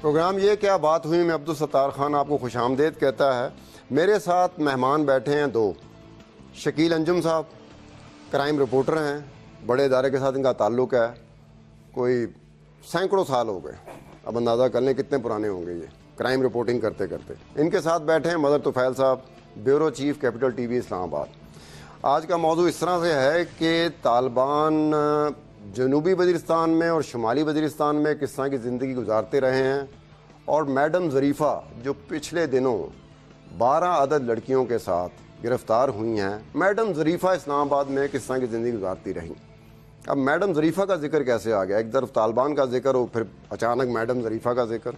Programme یہ کیا بات ہوئی میں عبدالستار خان آپ کو خوش آمدید کہتا ہے. میرے ساتھ مہمان بیٹھے ہیں دو. شکیل انجم صاحب کرائم رپورٹر ہیں, بڑے ادارے کے ساتھ ان کا تعلق ہے, کوئی سینکڑوں سال ہو گئے, اب اندازہ کر لیں کتنے پرانے ہوں گے یہ کرائم رپورٹنگ کرتے کرتے. ان کے ساتھ بیٹھے ہیں مظہر طفیل صاحب, bureau chief Capital TV Islamabad آباد. آج کا موضوع اس طرح سے ہے کہ طالبان جنوبی وزیرستان میں اور شمالی وزیرستان میں کس طرح کی زندگی گزارتے رہے ہیں, اور میڈم ظریفہ جو پچھلے دنوں 12 عدد لڑکیوں کے ساتھ گرفتار ہوئی ہیں, میڈم ظریفہ اسلام آباد میں کس طرح کی زندگی گزارتی رہیں. اب میڈم ظریفہ کا ذکر کیسے آ گیا؟ ایک طرف طالبان کا ذکر ہو, پھر اچانک میڈم ظریفہ کا ذکر.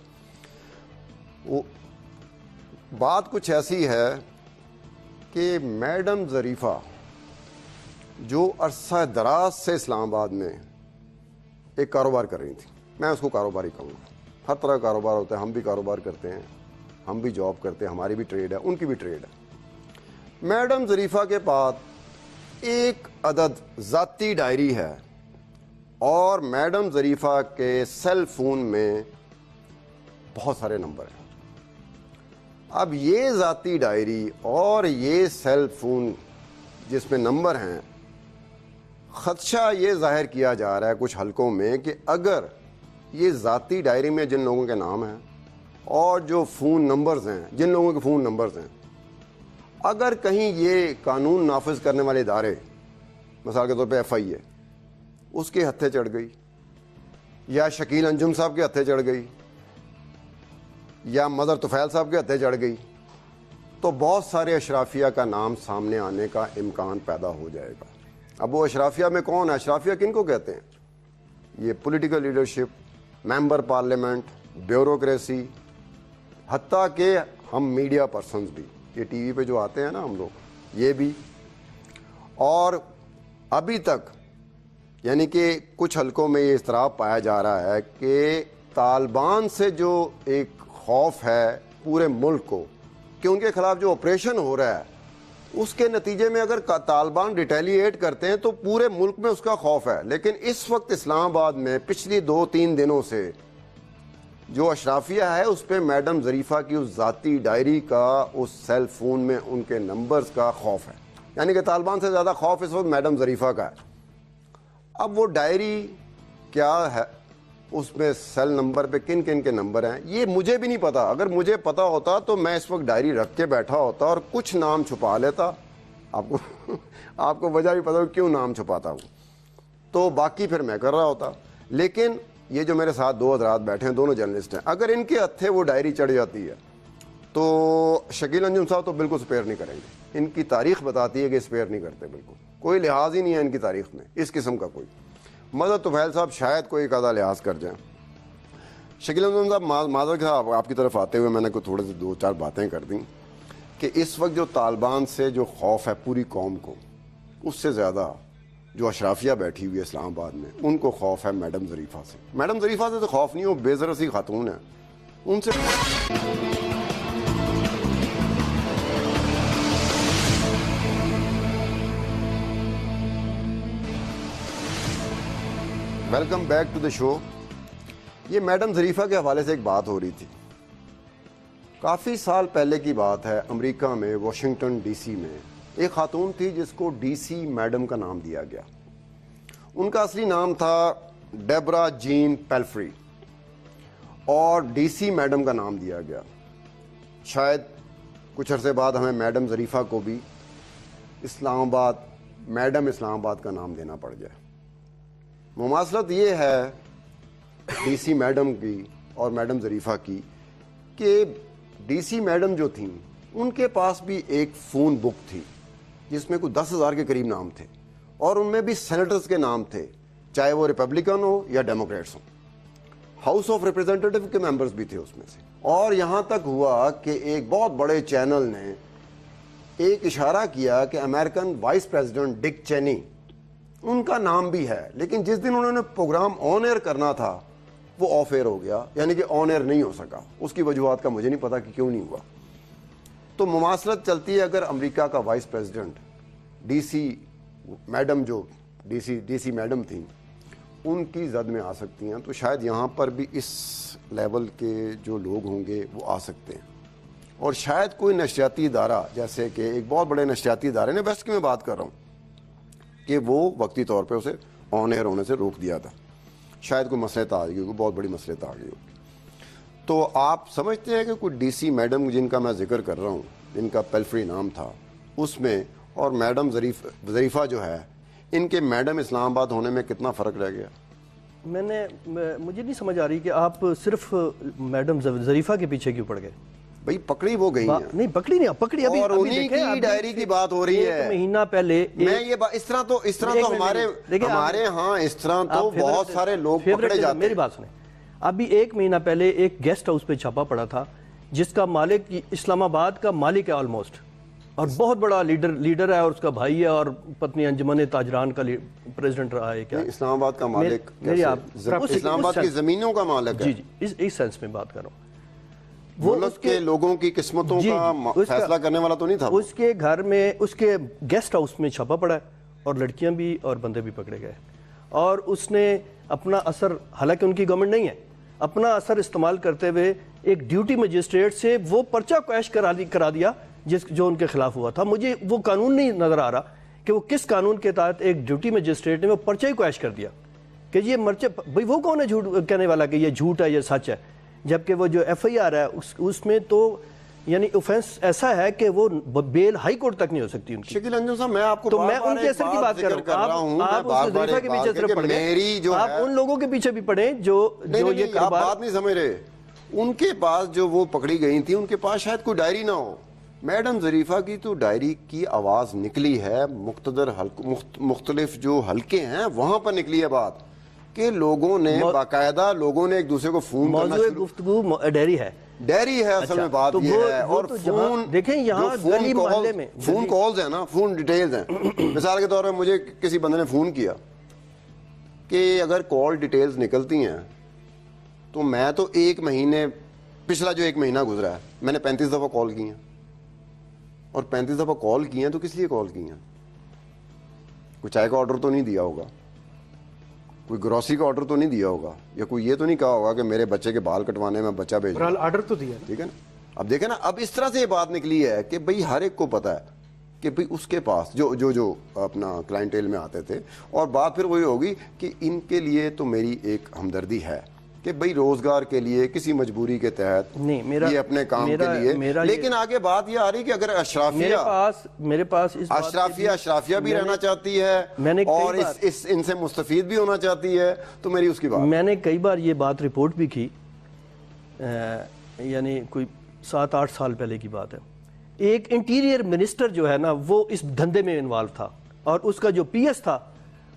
بات کچھ ایسی ہے کہ میڈم ظریفہ جو عرصہ دراز سے اسلام آباد میں ایک کاروبار کر رہی تھی, میں اس کو کاروبار ہی کہوں گا, ہر طرح کا کاروبار ہوتا ہے, ہم بھی کاروبار کرتے ہیں, ہم بھی جاب کرتے ہیں, ہماری بھی ٹریڈ ہے, ان کی بھی ٹریڈ ہے. میڈم ظریفہ کے پاس ایک عدد ذاتی ڈائری ہے, اور میڈم ظریفہ کے سیل فون میں بہت سارے نمبر ہیں. اب یہ ذاتی ڈائری اور یہ سیل فون جس میں نمبر ہیں, خدشہ یہ ظاہر کیا جا رہا ہے کچھ حلقوں میں کہ اگر یہ ذاتی ڈائری میں جن لوگوں کے نام ہیں اور جو فون نمبرز ہیں, جن لوگوں کے فون نمبرز ہیں, اگر کہیں یہ قانون نافذ کرنے والے ادارے, مثال کے طور پہ ایف آئی اے, اس کے ہتھے چڑھ گئی, یا شکیل انجم صاحب کے ہتھے چڑھ گئی, یا مظہر طفیل صاحب کے ہتھے چڑھ گئی, تو بہت سارے اشرافیہ کا نام سامنے آنے کا امکان پیدا ہو جائے گا. اب وہ اشرافیہ میں کون ہے؟ اشرافیہ کن کو کہتے ہیں؟ یہ political leadership, member parliament, bureaucracy, حتیٰ کہ ہم میڈیا پرسنز بھی, یہ ٹی وی پہ جو آتے ہیں نا ہم لوگ, یہ بھی. اور ابھی تک یعنی کہ کچھ حلقوں میں یہ اضطراب پایا جا رہا ہے کہ طالبان سے جو ایک خوف ہے پورے ملک کو کہ ان کے خلاف جو آپریشن ہو رہا ہے اس کے نتیجے میں اگر طالبان ریٹیلیٹ کرتے ہیں تو پورے ملک میں اس کا خوف ہے. لیکن اس وقت اسلام آباد میں پچھلی 2-3 دنوں سے جو اشرافیہ ہے اس پہ میڈم ظریفہ کی اس ذاتی ڈائری کا, اس سیل فون میں ان کے نمبرز کا خوف ہے. یعنی کہ طالبان سے زیادہ خوف اس وقت میڈم ظریفہ کا ہے. اب وہ ڈائری کیا ہے, اس میں سیل نمبر پہ کن کن کے نمبر ہیں, یہ مجھے بھی نہیں پتا. اگر مجھے پتا ہوتا تو میں اس وقت ڈائری رکھ کے بیٹھا ہوتا اور کچھ نام چھپا لیتا. آپ کو وجہ بھی پتا ہو کیوں نام چھپاتا ہوں, تو باقی پھر میں کر رہا ہوتا. لیکن یہ جو میرے ساتھ دو حضرات بیٹھے ہیں, دونوں جرنلسٹ ہیں, اگر ان کے ہتھے وہ ڈائری چڑھ جاتی ہے تو شکیل انجم صاحب تو بالکل سپیئر نہیں کریں گے. ان کی تاریخ بتاتی ہے کہ سپیئر نہیں کرتے, بالکل کوئی لحاظ ہی نہیں ہے ان کی تاریخ میں اس قسم کا کوئی. مظہر طفیل صاحب شاید کوئی ایک آدھا لحاظ کر جائیں. شکیل انجم صاحب, مظہر صاحب آپ کی طرف آتے ہوئے میں نے کوئی تھوڑے سے 2-4 باتیں کر دیں کہ اس وقت جو طالبان سے جو خوف ہے پوری قوم کو, اس سے زیادہ جو اشرافیہ بیٹھی ہوئی ہے اسلام آباد میں ان کو خوف ہے میڈم ظریفہ سے. میڈم ظریفہ سے تو خوف نہیں, وہ بے ضرر سی خاتون ہے, ان سے ویلکم بیک ٹو دا شو. یہ میڈم ظریفہ کے حوالے سے ایک بات ہو رہی تھی, کافی سال پہلے کی بات ہے. امریکہ میں واشنگٹن ڈی سی میں ایک خاتون تھی جس کو ڈی سی میڈم کا نام دیا گیا. ان کا اصلی نام تھا ڈیبرا جین پیلفری, اور ڈی سی میڈم کا نام دیا گیا. شاید کچھ عرصے بعد ہمیں میڈم ظریفہ کو بھی اسلام آباد, میڈم اسلام آباد کا نام دینا پڑ جائے. مماثلت یہ ہے ڈی سی میڈم کی اور میڈم ظریفہ کی کہ ڈی سی میڈم جو تھیں ان کے پاس بھی ایک فون بک تھی جس میں کوئی 10,000 کے قریب نام تھے, اور ان میں بھی سینیٹرز کے نام تھے, چاہے وہ ریپبلکن ہو یا ڈیموکریٹس ہوں. ہاؤس آف ریپرزینٹیٹو کے ممبرز بھی تھے اس میں سے. اور یہاں تک ہوا کہ ایک بہت بڑے چینل نے ایک اشارہ کیا کہ امریکن وائس پریزیڈنٹ ڈک چینی, ان کا نام بھی ہے, لیکن جس دن انہوں نے پروگرام آن ایئر کرنا تھا وہ آف ایئر ہو گیا, یعنی کہ آن ایئر نہیں ہو سکا. اس کی وجوہات کا مجھے نہیں پتا کہ کیوں نہیں ہوا. تو مماثلت چلتی ہے اگر امریکہ کا vice president D C madam, جو ڈی سی میڈم تھیں, ان کی زد میں آ سکتی ہیں. تو شاید یہاں پر بھی اس لیول کے جو لوگ ہوں گے وہ آ سکتے ہیں. اور شاید کوئی نشریاتی ادارہ, جیسے کہ ایک بہت بڑے نشریاتی ادارے نے, ویسٹ کی میں بات کر رہا ہوں, کہ وہ وقتی طور پہ اسے آن ایئر ہونے سے روک دیا تھا. شاید کوئی مسئلہ آ گئی ہوگی, بہت بڑی مسئلہ آ گئی ہوگی. تو آپ سمجھتے ہیں کہ کوئی ڈی سی میڈم جن کا میں ذکر کر رہا ہوں, جن کا پیلفری نام تھا, اس میں اور میڈم ظریفہ جو ہے, ان کے میڈم اسلام آباد ہونے میں کتنا فرق رہ گیا؟ مجھے نہیں سمجھ آ رہی کہ آپ صرف میڈم ظریفہ کے پیچھے کیوں پڑ گئے. بھئی پکڑی وہ گئی ہیں. نہیں پکڑی نہیں, پکڑی ابھی. اور انہی کی ڈائری کی بات ہو رہی ہے. ایک مہینہ پہلے میں یہ اس طرح تو ہمارے ہاں اس طرح تو بہت سارے لوگ پکڑے جاتے ہیں. میری بات سنیں, ابھی ایک مہینہ پہلے ایک گیسٹ ہاؤس پہ چھاپا پڑا تھا جس کا مالک اسلام آباد کا مالک ہے آلموسٹ, اور بہت بڑا لیڈر ہے, اور اس کا بھائی ہے, اور پتنی انجمن تاجران کا پریزیڈنٹ رہا ہے. کیا اسلام آباد کا مالک؟ اسلام آباد کی زمینوں کا مالک ہے. جی جی, اس سینس میں بات کر رہا ہوں. وہ ملک کے لوگوں کی قسمتوں کا فیصلہ کرنے والا تو نہیں تھا. اس کے گھر میں, اس کے گیسٹ ہاؤس میں چھاپا پڑا ہے, اور لڑکیاں بھی اور بندے بھی پکڑے گئے. اور اس نے اپنا اثر, حالانکہ ان کی گورنمنٹ نہیں ہے, اپنا اثر استعمال کرتے ہوئے ایک ڈیوٹی مجسٹریٹ سے وہ پرچہ کویش کرا دیا جو ان کے خلاف ہوا تھا. مجھے وہ قانون نہیں نظر آ رہا کہ وہ کس قانون کے تحت ایک ڈیوٹی مجسٹریٹ نے وہ پرچہ ہی کویش کر دیا کہ یہ بھئی وہ کون ہے جھوٹ کہنے والا کہ یہ جھوٹ ہے, یہ سچ ہے, جبکہ وہ جو ایف آئی آر ہے اس میں تو یعنی اوفینس ایسا ہے کہ وہ بیل ہائی کورٹ تک نہیں ہو سکتی ان کی. شکیل انجم صاحب, میں آپ کو تو میں ان کے اثر کی بات کر رہا ہوں. آپ اس ظریفہ کے پیچھے صرف پڑ گئے, آپ ان لوگوں کے پیچھے بھی پڑھیں جو یہ کاروبار. آپ بات نہیں سمجھ رہے. ان کے پاس جو وہ پکڑی گئی تھی, ان کے پاس شاید کوئی ڈائری نہ ہو. میڈم ظریفہ کی تو ڈائری کی آواز نکلی ہے, مختلف جو حلقے ہیں وہاں پر نکلی ہے بات, کہ لوگوں نے باقاعدہ ایک دوسرے کو فون کرنا شروع. موضوع گفتگو ڈیری ہے اصل میں بات یہ ہے. اور فون دیکھیں, یہاں گلی محلے میں فون کالز ہیں نا, فون ڈیٹیلز ہیں. مثال کے طور پر مجھے کسی بندے نے فون کیا کہ اگر کال ڈیٹیلز نکلتی ہیں تو میں تو پچھلا جو ایک مہینہ گزرا ہے, میں نے 35 دفعہ کال کی ہیں, اور 35 دفعہ کال کی ہیں تو کس لیے کال کی ہیں؟ کوئی چائے کا آرڈر تو نہیں دیا ہوگا, کوئی گروسری کا آرڈر تو نہیں دیا ہوگا, یا کوئی یہ تو نہیں کہا ہوگا کہ میرے بچے کے بال کٹوانے میں بچہ بھیج رہا. آرڈر تو دیا, ٹھیک ہے نا. اب دیکھیں نا, اب اس طرح سے یہ بات نکلی ہے کہ بھئی ہر ایک کو پتا ہے کہ بھئی اس کے پاس جو اپنا کلائنٹیل میں آتے تھے. اور بات پھر وہی ہوگی کہ ان کے لیے تو میری ایک ہمدردی ہے کہ بھئی روزگار کے لیے کسی مجبوری کے تحت یہ اپنے کام کے لیے, لیکن آگے بات یہ آ رہی کہ اگر میرے پاس اشرافیہ بھی رہنا چاہتی ہے اور ان سے مستفید بھی ہونا چاہتی ہے, تو میری اس کی بات. میں نے کئی بار یہ بات رپورٹ بھی کی, یعنی کوئی 7-8 سال پہلے کی بات ہے. ایک انٹیریئر منسٹر جو ہے نا, وہ اس دھندے میں انوالو تھا, اور اس کا جو پی ایس تھا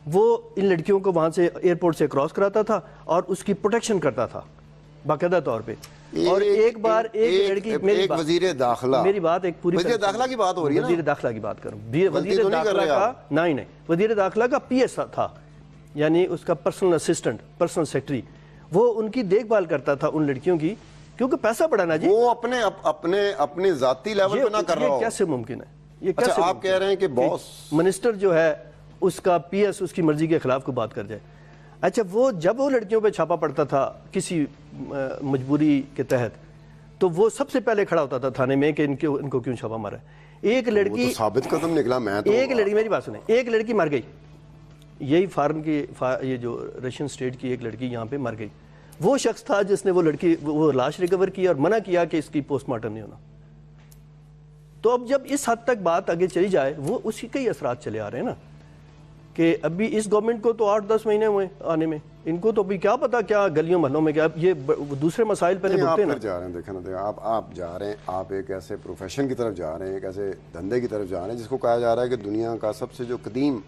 وہ ان لڑکیوں کو وہاں سے ایئرپورٹ سے کراس کراتا تھا اور اس کی پروٹیکشن کرتا تھا باقاعدہ طور پہ. اور ایک بار ایک لڑکی, وزیر داخلہ, میری بات ایک پوری وزیر داخلہ کی بات ہو رہی ہے, وزیر داخلہ کی بات کروں, وزیر داخلہ کا نہیں وزیر داخلہ کا پی ایس تھا, یعنی اس کا پرسنل اسسٹنٹ, پرسنل سیکرٹری, وہ ان کی دیکھ بھال کرتا تھا ان لڑکیوں کی, کیونکہ پیسہ بڑھانا جی, وہ اپنے ذاتی لیول پہ نہ کر رہا ہو. یہ کیسے ممکن ہے؟ یہ کیسے آپ کہہ رہے ہیں کہ باس منسٹر جو ہے اس کا پی ایس اس کی مرضی کے خلاف کو بات کر جائے؟ اچھا, وہ جب وہ لڑکیوں پہ چھاپا پڑتا تھا کسی مجبوری کے تحت, تو وہ سب سے پہلے کھڑا ہوتا تھا تھانے میں کہ ان کو کیوں چھاپا مارا ہے. ایک لڑکی ثابت قدم نکلا. میں تو ایک لڑکی, میری بات سنیں, ایک لڑکی مر گئی, یہی فارن کی, یہ جو رشین اسٹیٹ کی ایک لڑکی یہاں پہ مر گئی. وہ شخص تھا جس نے وہ لاش ریکور کی اور منع کیا کہ اس کی پوسٹ مارٹم نہیں ہونا. تو اب جب اس حد تک بات آگے چلی جائے, وہ اسی کے ہی اثرات چلے آ رہے ہیں نا, کہ ابھی اس گورنمنٹ کو تو 8-10 مہینے ہوئے آنے میں, ان کو تو ابھی کیا پتا کیا گلیوں محلوں میں کیا, یہ دوسرے مسائل پہلے بھگتے ہیں نا. آپ جا رہے ہیں, دیکھیں نا, آپ جا رہے ہیں, آپ ایک ایسے پروفیشن کی طرف جا رہے ہیں, ایک ایسے دھندے کی طرف جا رہے ہیں جس کو کہا جا رہا ہے کہ دنیا کا سب سے جو قدیم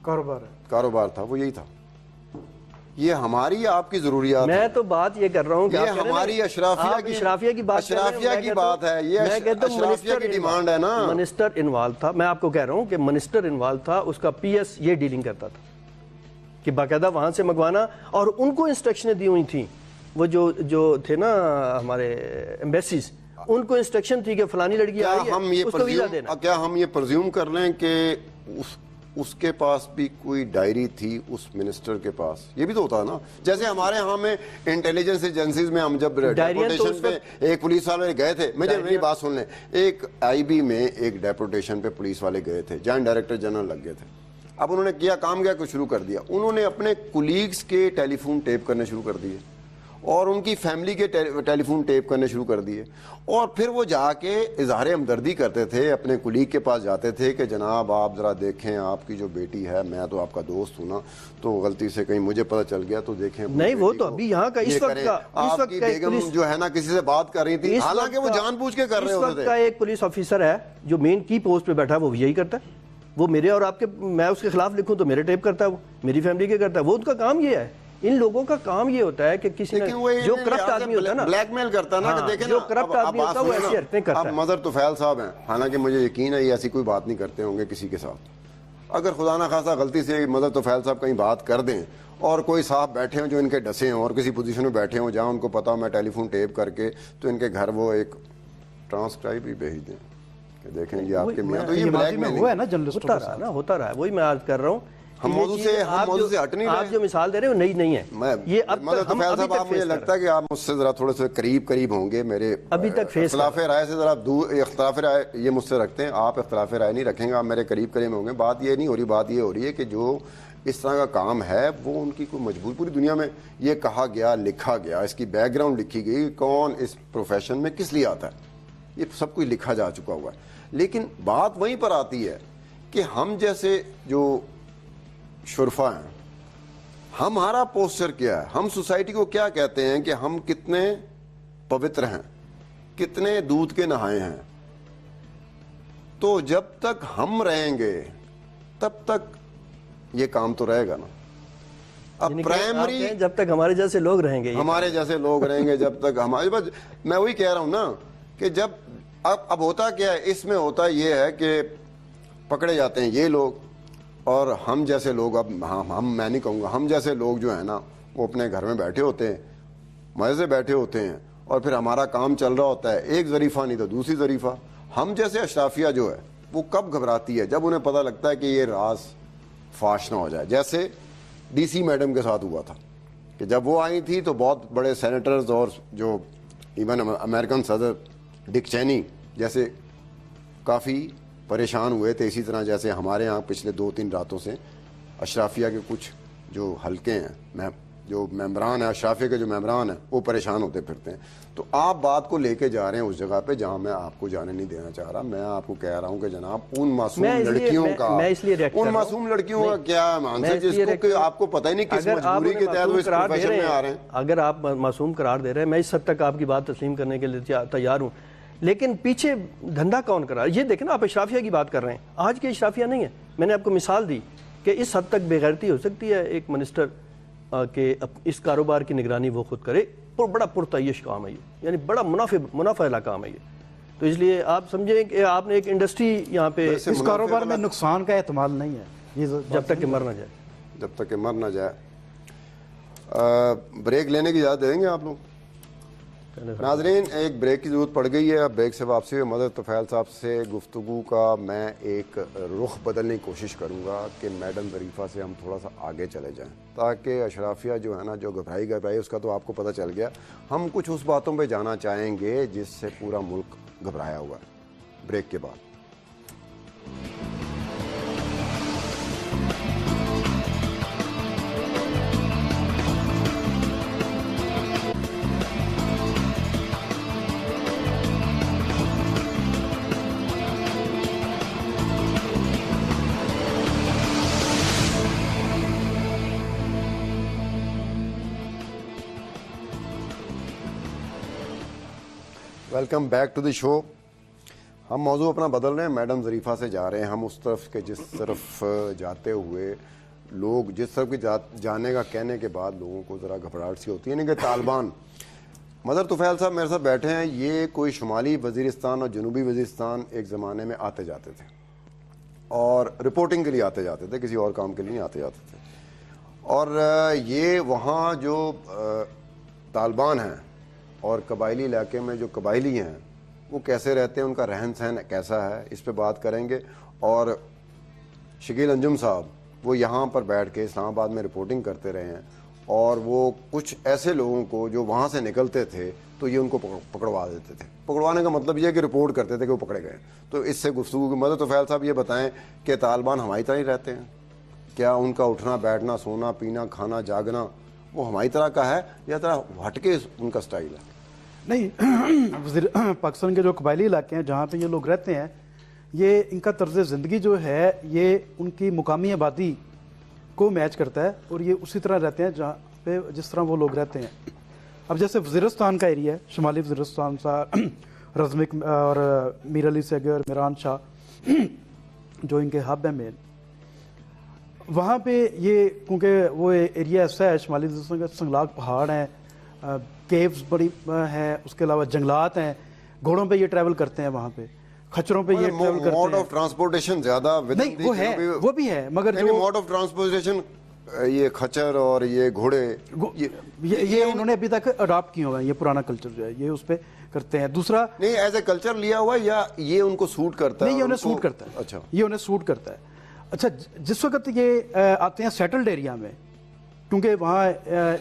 کاروبار تھا وہ یہی تھا. یہ ہماری آپ کی ضروریات, میں تو بات یہ کر رہا ہوں کہ یہ ہماری اشرافیہ کی بات ہے, یہ اشرافیہ کی ڈیمانڈ ہے نا. منسٹر انوالو تھا, میں آپ کو کہہ رہا ہوں کہ منسٹر انوالو تھا, اس کا پی ایس یہ ڈیلنگ کرتا تھا کہ باقاعدہ وہاں سے منگوانا, اور ان کو انسٹرکشنیں دی ہوئی تھیں, وہ جو تھے نا ہمارے ایمبیسیز, ان کو انسٹرکشن تھی کہ فلانی لڑکی آئی ہے اس کو ویزا دینا. کیا ہم یہ پرزیوم کر لیں کہ اس کے پاس بھی کوئی ڈائری تھی اس منسٹر کے پاس. یہ بھی تو ہوتا ہے نا, جیسے ہمارے ہاں میں انٹیلیجنس ایجنسیز میں ہم جب ڈیپوٹیشن پہ ایک پولیس والے گئے تھے, مجھے میری بات سن لیں, ایک آئی بی میں ایک ڈیپوٹیشن پہ پولیس والے گئے تھے, جوائنٹ ڈائریکٹر جنرل لگ گئے تھے. اب انہوں نے کیا کام کیا کچھ شروع کر دیا, انہوں نے اپنے کولیگز کے ٹیلی فون ٹیپ کرنے شروع کر دیے اور ان کی فیملی کے ٹیلی فون ٹیپ کرنے شروع کر دیے, اور پھر وہ جا کے اظہار ہمدردی کرتے تھے, اپنے کولیگ کے پاس جاتے تھے کہ جناب آپ ذرا دیکھیں آپ کی جو بیٹی ہے, میں تو آپ کا دوست ہوں نا, تو غلطی سے کہیں مجھے پتہ چل گیا تو دیکھیں. نہیں وہ تو ابھی یہاں کا اس وقت کا آپ کی بیگم جو ہے نا کسی سے بات کر رہی تھی, حالانکہ وہ جان بوجھ کے کر رہے ہوتے تھے. اس وقت کا ایک پولیس آفیسر ہے جو مین کی پوسٹ پہ بیٹھا ہے, وہ یہی کرتا ہے. وہ میرے اور آپ کے, میں اس کے خلاف لکھوں تو میرے ٹیپ کرتا ہے, وہ میری فیملی کے کرتا ہے. وہ ان کا کام یہ ہے, ان لوگوں کا کام یہ ہوتا ہے کہ کسی نے جو کرپٹ آدمی ہوتا ہے نا, بلیک میل کرتا ہے نا, کہ دیکھیں جو کرپٹ آدمی ہوتا ہے وہ ایسی حرکتیں کرتا ہے. اب مظہر طفیل صاحب ہیں, حالانکہ مجھے یقین ہے یہ ایسی کوئی بات نہیں کرتے ہوں گے کسی کے ساتھ. اگر خدا نہ خواستہ غلطی سے مظہر طفیل صاحب کہیں بات کر دیں اور کوئی صاحب بیٹھے ہوں جو ان کے ڈسے ہوں اور کسی پوزیشن میں بیٹھے ہوں جہاں ان کو پتا میں ٹیلی فون ٹیپ کر کے, تو ان کے گھر وہ ایک ٹرانسکرائب ہی بھیج دیں کہ دیکھیں یہ آپ کے میاں. تو یہ بلیک میل ہوا ہے نا جرنلسٹ ہوتا رہا ہے. وہی میں عرض کر رہا ہوں, ہم موضوع سے ہٹ نہیں رہے. آپ جو مثال دے رہے ہو نئی نہیں ہے یہ. اب تک ہم ابھی تک مجھے لگتا ہے کہ آپ مجھ سے ذرا تھوڑے سے قریب ہوں گے, میرے ابھی تک فیس اختلاف رائے سے ذرا دور. اختلاف رائے یہ مجھ سے رکھتے ہیں, آپ اختلاف رائے نہیں رکھیں گے, آپ میرے قریب ہوں گے. بات یہ نہیں ہو رہی, بات یہ ہو رہی ہے کہ جو اس طرح کا کام ہے وہ ان کی کوئی مجبور, پوری دنیا میں یہ کہا گیا, لکھا گیا, اس کی بیک گراؤنڈ لکھی گئی, کون اس پروفیشن میں کس لیے آتا ہے, یہ سب کچھ لکھا جا چکا ہوا ہے. لیکن بات وہیں پر آتی ہے کہ ہم جیسے جو شرفا ہیں, ہمارا پوسچر کیا ہے, ہم سوسائٹی کو کیا کہتے ہیں کہ ہم کتنے پوتر ہیں, کتنے دودھ کے نہائے ہیں. تو جب تک ہم رہیں گے تب تک یہ کام تو رہے گا نا. اب پرائمری جب تک ہمارے جیسے لوگ رہیں گے, ہمارے جیسے لوگ رہیں گے جب تک ہمارے بس, میں وہی کہہ رہا ہوں نا کہ جب اب ہوتا کیا ہے, اس میں ہوتا یہ ہے کہ پکڑے جاتے ہیں یہ لوگ, اور ہم جیسے لوگ, اب میں نہیں کہوں گا, ہم جیسے لوگ جو ہیں نا وہ اپنے گھر میں بیٹھے ہوتے ہیں, مزے سے بیٹھے ہوتے ہیں, اور پھر ہمارا کام چل رہا ہوتا ہے, ایک ظریفہ نہیں تو دوسری ظریفہ. ہم جیسے اشرافیہ جو ہے وہ کب گھبراتی ہے, جب انہیں پتہ لگتا ہے کہ یہ راز فاش نہ ہو جائے. جیسے ڈی سی میڈم کے ساتھ ہوا تھا کہ جب وہ آئی تھی تو بہت بڑے سینیٹرز اور جو ایون امریکن صدر ڈک چینی جیسے کافی پریشان ہوئے تھے. اسی طرح جیسے ہمارے ہاں پچھلے 2-3 راتوں سے اشرافیہ کے کچھ جو حلقے ہیں, جو ممبران ہیں, اشرافیہ کے جو ممبران ہیں, وہ پریشان ہوتے پھرتے ہیں. تو آپ بات کو لے کے جا رہے ہیں اس جگہ پہ جہاں میں آپ کو جانے نہیں دینا چاہ رہا. میں آپ کو کہہ رہا ہوں کہ جناب ان معصوم لڑکیوں کا مانسر جس کو کہ آپ کو پتہ ہی نہیں کس مجبوری کے تحت وہ اس پروفیشن میں آ رہے ہیں. اگر آپ معصوم قرار دے رہے ہیں, میں اس حد تک آپ کی بات تسلیم کرنے کے لیے تیار ہوں, لیکن پیچھے دھندا کون کرا. یہ دیکھیں نا, آپ اشرافیہ کی بات کر رہے ہیں, آج کے اشرافیہ نہیں ہے. میں نے آپ کو مثال دی کہ اس حد تک بے غیرتی ہو سکتی ہے ایک منسٹر کہ اس کاروبار کی نگرانی وہ خود کرے. بڑا پرتعیش کام ہے یہ, یعنی بڑا منافع والا کام ہے یہ. تو اس لیے آپ سمجھیں کہ آپ نے ایک انڈسٹری یہاں پہ, اس کاروبار میں نقصان کا احتمال نہیں ہے یہ جب تک کہ مر نہ جائے. جب تک کہ مر نہ جائے. بریک لینے کی اجازت دیں گے آپ لوگ. ناظرین, ایک بریک کی ضرورت پڑ گئی ہے. اب بریک سے واپسی ہوئے مظہر طفیل صاحب سے گفتگو کا میں ایک رخ بدلنے کی کوشش کروں گا کہ میڈم ظریفہ سے ہم تھوڑا سا آگے چلے جائیں, تاکہ اشرافیہ جو ہے نا جو گھبرائی اس کا تو آپ کو پتہ چل گیا. ہم کچھ اس باتوں پہ جانا چاہیں گے جس سے پورا ملک گھبرایا ہوا ہے. بریک کے بعد. ویلکم بیک ٹو دی شو. ہم موضوع اپنا بدل رہے ہیں, میڈم ظریفہ سے جا رہے ہیں ہم اس طرف کے جس طرف جاتے ہوئے لوگ جس طرف کی جانے کا کہنے کے بعد لوگوں کو ذرا گھبراہٹ سی ہوتی ہے. یعنی کہ طالبان, مظہر طفیل صاحب میرے ساتھ بیٹھے ہیں, یہ کوئی شمالی وزیرستان اور جنوبی وزیرستان ایک زمانے میں آتے جاتے تھے اور رپورٹنگ کے لیے آتے جاتے تھے, کسی اور کام کے لیے نہیں آتے جاتے تھے. اور یہ وہاں جو طالبان ہیں اور قبائلی علاقے میں جو قبائلی ہیں وہ کیسے رہتے ہیں, ان کا رہن سہن کیسا ہے, اس پہ بات کریں گے. اور شکیل انجم صاحب وہ یہاں پر بیٹھ کے اسلام آباد میں رپورٹنگ کرتے رہے ہیں اور وہ کچھ ایسے لوگوں کو جو وہاں سے نکلتے تھے تو یہ ان کو پکڑوا دیتے تھے. پکڑوانے کا مطلب یہ کہ رپورٹ کرتے تھے کہ وہ پکڑے گئے. تو اس سے گفتگو کی مدد. تو فیض صاحب یہ بتائیں کہ طالبان ہماری طرح ہی رہتے ہیں کیا؟ ان کا اٹھنا بیٹھنا سونا پینا کھانا جاگنا وہ ہماری طرح کا ہے یا طرح ہٹ کے ان کا سٹائل ہے؟ نہیں, پاکستان کے جو قبائلی علاقے ہیں جہاں پہ یہ لوگ رہتے ہیں, یہ ان کا طرز زندگی جو ہے یہ ان کی مقامی آبادی کو میچ کرتا ہے اور یہ اسی طرح رہتے ہیں جہاں پہ جس طرح وہ لوگ رہتے ہیں. اب جیسے وزیرستان کا ایریا ہے, شمالی وزیرستان سا رزمک اور میر علی سیگر, میران شاہ جو ان کے ہب ہیں مین, وہاں پہ یہ کیونکہ وہ ایریا ایسا ہے شمالی وزیرستان کا, سنگلاگ پہاڑ ہیں, کیوز بڑی ہیں, اس کے علاوہ جنگلات ہیں, گھوڑوں پہ یہ ٹریول کرتے ہیں, وہاں پہ کھچروں پہ یہ ٹریول کرتے ہیں. موڈ آف ٹرانسپورٹیشن زیادہ نہیں وہ ہے, وہ بھی ہے, مگر جو موڈ آف ٹرانسپورٹیشن یہ کھچر اور یہ گھوڑے یہ انہوں نے ابھی تک اڈاپٹ کیے ہوئے ہیں, یہ پرانا کلچر جو ہے یہ اس پہ کرتے ہیں. دوسرا نہیں ایز اے کلچر لیا ہوا یا یہ ان کو سوٹ کرتا ہے؟ نہیں, یہ انہیں سوٹ کرتا ہے. اچھا, یہ انہیں سوٹ کرتا ہے. اچھا, جس وقت یہ آتے ہیں سیٹلڈ ایریا میں, کیونکہ وہاں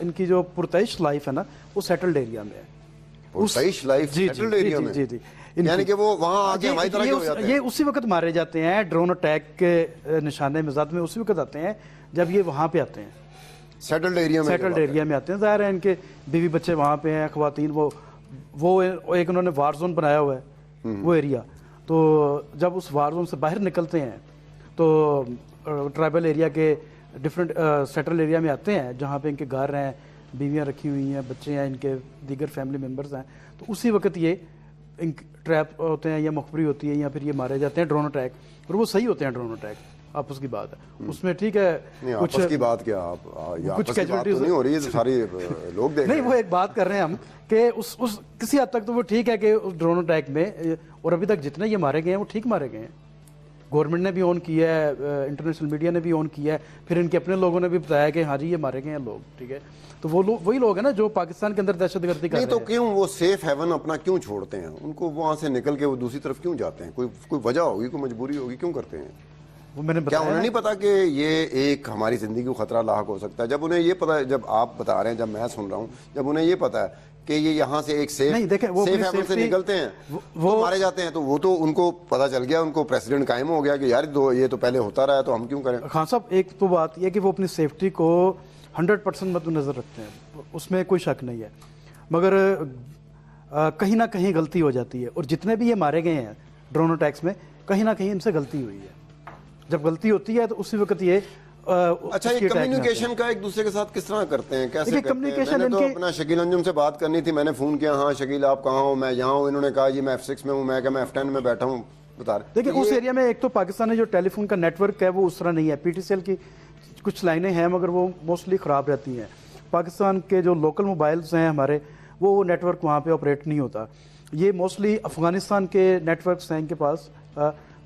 ان کی جو پرتعیش لائف ہے نا وہ سیٹلڈ ایریا میں ہے. پرتعیش لائف سیٹلڈ ایریا میں, جی یعنی کہ وہ وہاں آ کے ہماری طرح ہو جاتے ہیں. یہ اسی وقت مارے جاتے ہیں, ڈرون اٹیک کے نشانے مزاد میں اسی وقت آتے ہیں جب یہ وہاں پہ آتے ہیں, سیٹلڈ ایریا میں آتے ہیں. ظاہر ہے ان کے بیوی بچے وہاں پہ ہیں, خواتین, وہ ایک انہوں نے وار زون بنایا ہوا ہے وہ ایریا. تو جب اس وار زون سے باہر نکلتے ہیں تو ٹرائبل ایریا کے ڈفرینٹ سیٹل ایریا میں آتے ہیں جہاں پہ ان کے گھر ہیں, بیویاں رکھی ہوئی ہیں, بچے ہیں, ان کے دیگر فیملی ممبرز ہیں. تو اسی وقت یہ ان ٹریپ ہوتے ہیں یا مخبری ہوتی ہے یا پھر یہ مارے جاتے ہیں ڈرون اٹیک. اور وہ صحیح ہوتے ہیں ڈرون اٹیک, آپس کی بات ہے اس میں, ٹھیک ہے. کچھ کی بات کیا کچھ کیجوالٹیز نہیں ہو رہی ہے, ساری لوگ دیکھ نہیں, وہ ایک بات کر رہے ہیں ہم کہ اس کسی حد تک تو وہ ٹھیک ہے کہ اس ڈرون اٹیک میں, اور ابھی تک جتنے یہ مارے گئے ہیں وہ ٹھیک مارے گئے ہیں. گورنمنٹ نے بھی آن کیا ہے, انٹرنیشنل میڈیا نے بھی آن کیا ہے, پھر ان کے اپنے لوگوں نے بھی بتایا کہ ہاں جی یہ مارے گئے ہیں لوگ, ٹھیک ہے. تو وہ لوگ وہی لوگ ہیں نا جو پاکستان کے اندر دہشت گردی کر رہے ہیں. نہیں تو کیوں وہ سیف ہیون اپنا کیوں چھوڑتے ہیں؟ ان کو وہاں سے نکل کے وہ دوسری طرف کیوں جاتے ہیں؟ کوئی وجہ ہوگی, کوئی مجبوری ہوگی, کیوں کرتے ہیں؟ وہ میں نے کیا انہیں نہیں پتا کہ یہ ایک ہماری زندگی کو خطرہ لاحق ہو سکتا ہے؟ جب انہیں یہ پتا, جب آپ بتا رہے ہیں, جب میں سن رہا ہوں, جب انہیں یہ پتا ہے کہ یہ یہاں سے ایک سیف ہیون سے نکلتے ہیں وہ مارے جاتے ہیں, تو وہ تو ان کو پتا چل گیا, ان کو پریسیڈنٹ قائم ہو گیا کہ یار یہ تو پہلے ہوتا رہا ہے تو ہم کیوں کریں. خان صاحب ایک تو بات یہ کہ وہ اپنی سیفٹی کو 100% مد نظر رکھتے ہیں, اس میں کوئی شک نہیں ہے, مگر کہیں نہ کہیں غلطی ہو جاتی ہے. اور جتنے بھی یہ مارے گئے ہیں ڈرون اٹیکس میں, کہیں نہ کہیں ان سے غلطی ہوئی ہے. جب غلطی ہوتی ہے تو اسی وقت یہ اچھا, یہ کمیونیکیشن کا ایک دوسرے کے ساتھ کس طرح کرتے ہیں, کیسے کرتے ہیں؟ میں نے تو اپنا شکیل انجم سے بات کرنی تھی, میں نے فون کیا, ہاں شکیل آپ کہاں ہو, میں یہاں ہوں. انہوں نے کہا یہ میں F6 میں ہوں, میں کہا میں F10 میں بیٹھا ہوں. بتا رہے دیکھیں اس ایریا میں ایک تو پاکستان نے جو ٹیلی فون کا نیٹ ورک ہے وہ اس طرح نہیں ہے. PTCL کی کچھ لائنیں ہیں مگر وہ موسٹلی خراب رہتی ہیں. پاکستان کے جو لوکل موبائلز ہیں ہمارے, وہ نیٹ ورک وہاں پہ آپریٹ نہیں ہوتا. یہ موسٹلی افغانستان کے نیٹ ورکس ہیں ان کے پاس,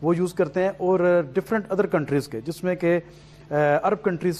وہ یوز کرتے ہیں, اور ڈفرینٹ ادر کنٹریز کے, جس میں کہ عرب کنٹریز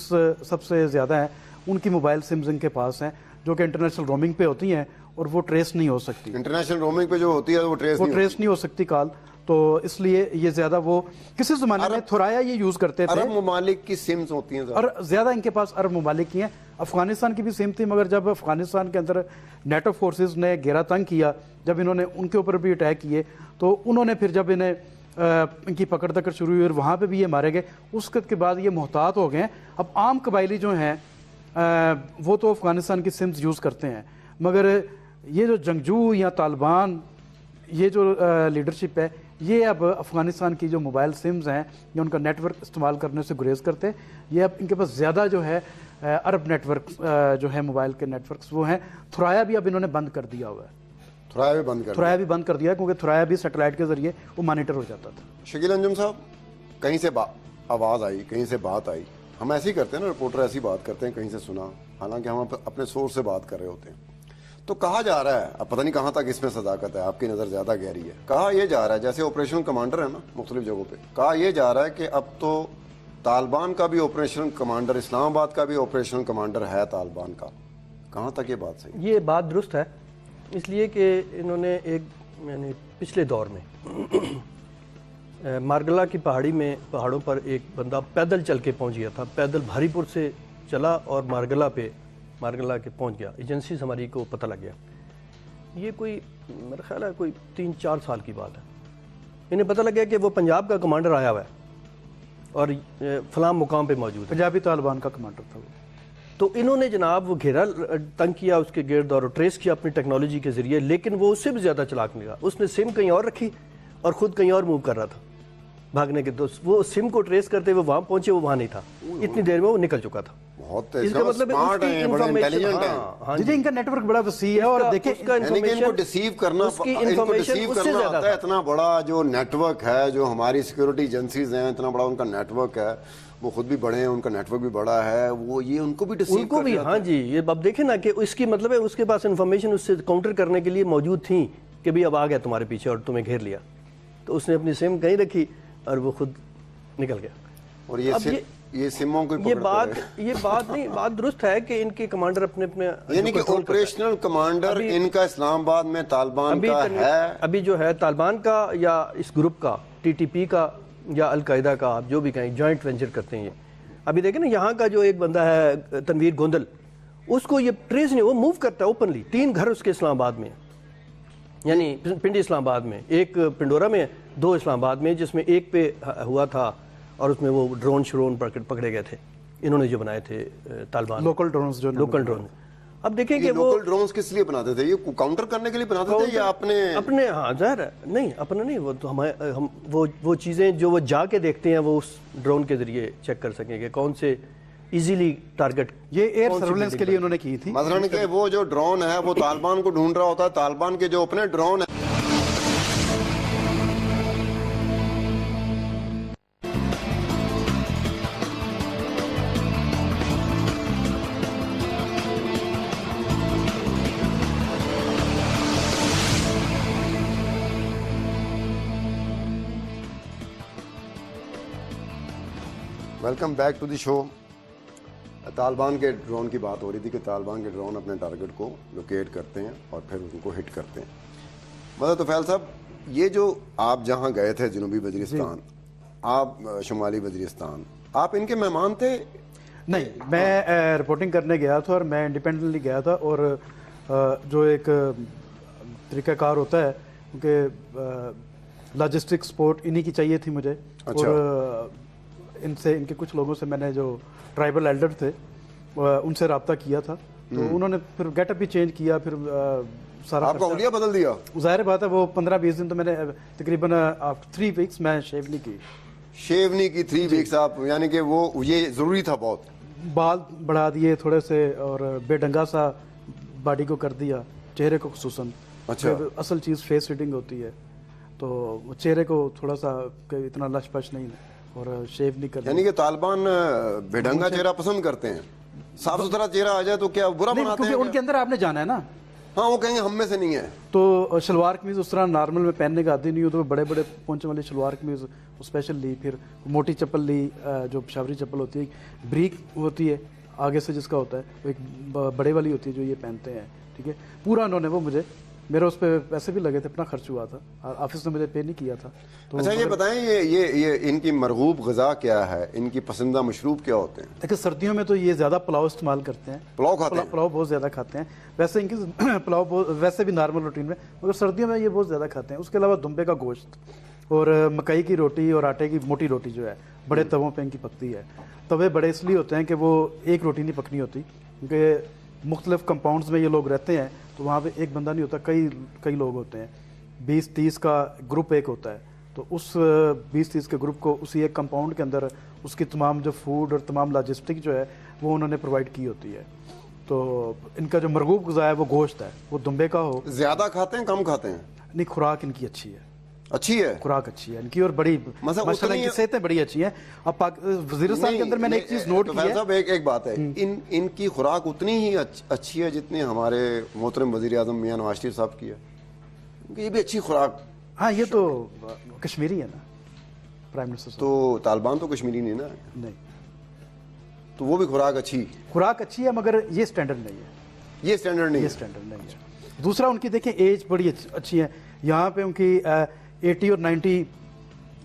سب سے زیادہ ہیں, ان کی موبائل سمز ان کے پاس ہیں جو کہ انٹرنیشنل رومنگ پہ ہوتی ہیں اور وہ ٹریس نہیں ہو سکتی. انٹرنیشنل رومنگ پہ جو ہوتی ہے وہ ٹریس نہیں ہو سکتی کال, تو اس لیے یہ زیادہ وہ کسی زمانے میں تھورایا یہ یوز کرتے تھے. عرب ممالک کی سمز ہوتی ہیں اور زیادہ ان کے پاس عرب ممالک کی ہیں. افغانستان کی بھی سم تھی, مگر جب افغانستان کے اندر نیٹو فورسز نے گھیرا تنگ کیا, جب انہوں نے ان کے اوپر بھی اٹیک کیے, تو انہوں نے پھر جب انہیں ان کی پکڑ دکڑ شروع ہوئی اور وہاں پہ بھی یہ مارے گئے, اس کے بعد یہ محتاط ہو گئے ہیں. اب عام قبائلی جو ہیں وہ تو افغانستان کی سمز یوز کرتے ہیں, مگر یہ جو جنگجو یا طالبان یہ جو لیڈرشپ ہے, یہ اب افغانستان کی جو موبائل سمز ہیں یا ان کا نیٹ ورک استعمال کرنے سے گریز کرتے ہیں. یہ اب ان کے پاس زیادہ جو ہے عرب نیٹ ورک جو ہے موبائل کے نیٹ ورکس وہ ہیں. تھرایا بھی اب انہوں نے بند کر دیا ہوا ہے. تھرایا بھی بند کر دیا کیونکہ تھرایا بھی سیٹلائٹ کے ذریعے وہ مانیٹر ہو جاتا تھا. شکیل انجم صاحب, کہیں سے آواز آئی, کہیں سے بات آئی, ہم ایسے ہی کرتے ہیں نا, رپورٹر ایسی بات کرتے ہیں, کہیں سے سنا, حالانکہ ہم اپنے سورس سے بات کر رہے ہوتے ہیں. تو کہا جا رہا ہے, اب پتہ نہیں کہاں تک اس میں صداقت ہے, آپ کی نظر زیادہ گہری ہے, کہا یہ جا رہا ہے جیسے آپریشن کمانڈر ہے نا مختلف جگہوں پہ, کہا یہ جا رہا ہے کہ اب تو طالبان کا بھی آپریشن کمانڈر, اسلام آباد کا بھی آپریشن کمانڈر ہے طالبان کا. کہاں تک یہ بات صحیح؟ یہ بات درست ہے, اس لیے کہ انہوں نے ایک یعنی پچھلے دور میں مارگلا کی پہاڑوں پر ایک بندہ پیدل چل کے پہنچ گیا تھا، پیدل بھاری پور سے چلا اور مارگلا کے پہنچ گیا. ایجنسیز ہماری کو پتہ لگ گیا. یہ کوئی میرا خیال ہے کوئی 3-4 سال کی بات ہے. انہیں پتہ لگ گیا کہ وہ پنجاب کا کمانڈر آیا ہوا ہے اور فلاں مقام پہ موجود ہے. پنجابی طالبان کا کمانڈر تھا وہ. تو انہوں نے جناب وہ گھیرا تنگ کیا اس کے گرد اور ٹریس کیا اپنی ٹیکنالوجی کے ذریعے، لیکن وہ اس سے بھی زیادہ چلاک نکلا. اس نے سم کہیں اور رکھی اور خود کہیں اور موو کر رہا تھا بھاگنے کے. تو وہ سم کو ٹریس کرتے ہوئے وہاں پہنچے، وہ وہاں نہیں تھا. اتنی دیر میں وہ نکل چکا تھا. بہت اس کا مطلب اسمارٹ ہیں، بڑے انٹیلیجنٹ ہیں. جی ان کا نیٹ ورک بڑا وسیع ہے. اور دیکھیں یعنی کہ ان کو ڈیسیو کرنا آتا ہے. اتنا بڑا جو نیٹ ورک ہے، جو ہماری سیکورٹی ایجنسیز ہیں، اتنا بڑا ان کا نیٹ ورک ہے. وہ خود بھی بڑے ہیں، ان کا نیٹ ورک بھی بڑا ہے. وہ یہ ان کو بھی ڈیسیو کو بھی. ہاں جی، یہ اب دیکھیں نا کہ اس کی مطلب ہے اس کے پاس انفارمیشن اس سے کاؤنٹر کرنے کے لیے موجود تھیں کہ بھی اب آ گیا تمہارے پیچھے اور تمہیں گھیر لیا. تو اس نے اپنی سم کہیں رکھی اور وہ خود نکل گیا. اور یہ سموں کو یہ بات نہیں، بات درست ہے کہ ان کے کمانڈر اپنے یعنی کہ آپریشنل کمانڈر ان کا اسلام آباد میں طالبان کا ہے. ابھی جو ہے طالبان کا یا اس گروپ کا TTP کا یا القاعدہ کا، آپ جو بھی کہیں، جوائنٹ وینچر کرتے ہیں یہ. ابھی دیکھیں نا یہاں کا جو ایک بندہ ہے تنویر گوندل، اس کو یہ ٹریس نہیں، وہ موو کرتا ہے اوپنلی. 3 گھر اس کے اسلام آباد میں، یعنی پنڈی اسلام آباد میں، ایک پنڈورا میں، 2 اسلام آباد میں، جس میں ایک پہ ہوا تھا اور اس میں وہ ڈرون پکڑے گئے تھے. انہوں نے جو بنائے تھے طالبان، لوکل ڈرون. اب دیکھیں کہ وہ لوکل ڈرونز کس لیے بناتے تھے؟ یہ کاؤنٹر کرنے کے لیے بناتے تھے یا اپنے ہاں ظاہر ہے نہیں اپنا نہیں. وہ تو ہم وہ چیزیں جو وہ جا کے دیکھتے ہیں وہ اس ڈرون کے ذریعے چیک کر سکیں کہ کون سے ایزیلی ٹارگٹ. یہ ایئر سرویلنس کے لیے انہوں نے کی تھی. مثلاً کہ وہ جو ڈرون ہے وہ طالبان کو ڈھونڈ رہا ہوتا ہے، طالبان کے جو اپنے ڈرون ہیں. ویلکم بیک ٹو دی شو. طالبان کے ڈرون کی بات ہو رہی تھی کہ طالبان کے ڈرون اپنے ٹارگٹ کو لوکیٹ کرتے ہیں اور پھر ان کو ہٹ کرتے ہیں. مدد طفیل صاحب، یہ جو آپ جہاں گئے تھے جنوبی وزیرستان، آپ شمالی وزیرستان، آپ ان کے مہمان تھے؟ نہیں، میں رپورٹنگ کرنے گیا تھا اور میں انڈیپینڈنٹلی گیا تھا. اور جو ایک طریقہ کار ہوتا ہے کیونکہ لاجسٹک سپورٹ انہی کی چاہیے تھی مجھے. اور ان کے کچھ لوگوں سے میں نے جو ٹرائبل ایلڈر تھے ان سے رابطہ کیا تھا. تو انہوں نے پھر گیٹ اپ بھی چینج کیا، پھر سارا آپ کا حلیہ بدل دیا. ظاہر بات ہے وہ 15-20 دن تو میں نے تقریباً 3 ویکس میں شیو نہیں کی 3 ویکس آپ، یعنی کہ وہ یہ ضروری تھا. بہت بال بڑھا دیے تھوڑے سے اور بے ڈنگا سا باڈی کو کر دیا، چہرے کو خصوصاً. اچھا، اصل چیز فیس ریڈنگ ہوتی ہے تو چہرے کو تھوڑا سا اتنا لش پش نہیں اور شیو نہیں کرتے. یعنی کہ طالبان بے ڈھنگا چہرہ پسند کرتے ہیں، صاف ستھرا چہرہ آ جائے تو کیا برا بناتے ہیں؟ ان کے اندر آپ نے جانا ہے نا. ہاں، وہ کہیں گے ہم میں سے نہیں ہے. تو شلوار قمیض اس طرح نارمل میں پہننے کا عادی نہیں ہو تو بڑے بڑے پونچے والی شلوار قمیض اسپیشل لی، پھر موٹی چپل لی جو پشاوری چپل ہوتی ہے، بریک ہوتی ہے آگے سے جس کا ہوتا ہے، وہ ایک بڑے والی ہوتی ہے جو یہ پہنتے ہیں. ٹھیک ہے، پورا انہوں نے وہ مجھے میرے اس پہ پیسے بھی لگے تھے، اپنا خرچ ہوا تھا، آفس نے مجھے پے نہیں کیا تھا. اچھا یہ بتائیں یہ ان کی مرغوب غذا کیا ہے، ان کی پسندیدہ مشروب کیا ہوتے ہیں؟ دیکھیں سردیوں میں تو یہ زیادہ پلاؤ استعمال کرتے ہیں. پلاؤ کھاتے ہیں؟ پلاؤ بہت زیادہ کھاتے ہیں. ویسے ان کی پلاؤ ویسے بھی نارمل روٹین میں، مگر سردیوں میں یہ بہت زیادہ کھاتے ہیں. اس کے علاوہ دمبے کا گوشت اور مکئی کی روٹی اور آٹے کی موٹی روٹی جو ہے بڑے تووں پہ ان کی پکتی ہے. توے بڑے اس لیے ہوتے ہیں کہ وہ ایک روٹی نہیں پکنی ہوتی، کیونکہ مختلف کمپاؤنڈز میں یہ لوگ رہتے ہیں تو وہاں پہ ایک بندہ نہیں ہوتا، کئی لوگ ہوتے ہیں. 20-30 کا گروپ ایک ہوتا ہے. تو اس 20-30 کے گروپ کو اسی ایک کمپاؤنڈ کے اندر اس کی تمام جو فوڈ اور تمام لاجسٹک جو ہے وہ انہوں نے پرووائڈ کی ہوتی ہے. تو ان کا جو مرغوب غذا ہے وہ گوشت ہے، وہ دمبے کا ہو. زیادہ کھاتے ہیں کم کھاتے ہیں؟ نہیں، خوراک ان کی اچھی ہے. اچھی ہے خوراک اچھی ہے ان کی اور بڑی ماشاءاللہ ان کی صحتیں بڑی اچھی ہیں. اب وزیرستان کے اندر میں نے ایک چیز نوٹ کی ہے صاحب، ایک بات ہے، ان کی خوراک اتنی ہی اچھی ہے جتنی ہمارے محترم وزیر اعظم میاں نواز شریف صاحب کی ہے. یہ بھی اچھی خوراک. ہاں، یہ تو کشمیری ہے نا پرائم منسٹر. تو طالبان تو کشمیری نہیں نا؟ نہیں، تو وہ بھی خوراک اچھی ہے مگر یہ سٹینڈرڈ نہیں ہے. یہ سٹینڈرڈ نہیں ہے. دوسرا ان کی دیکھیں ایج بڑی اچھی ہے. یہاں پہ ان کی 80 اور 90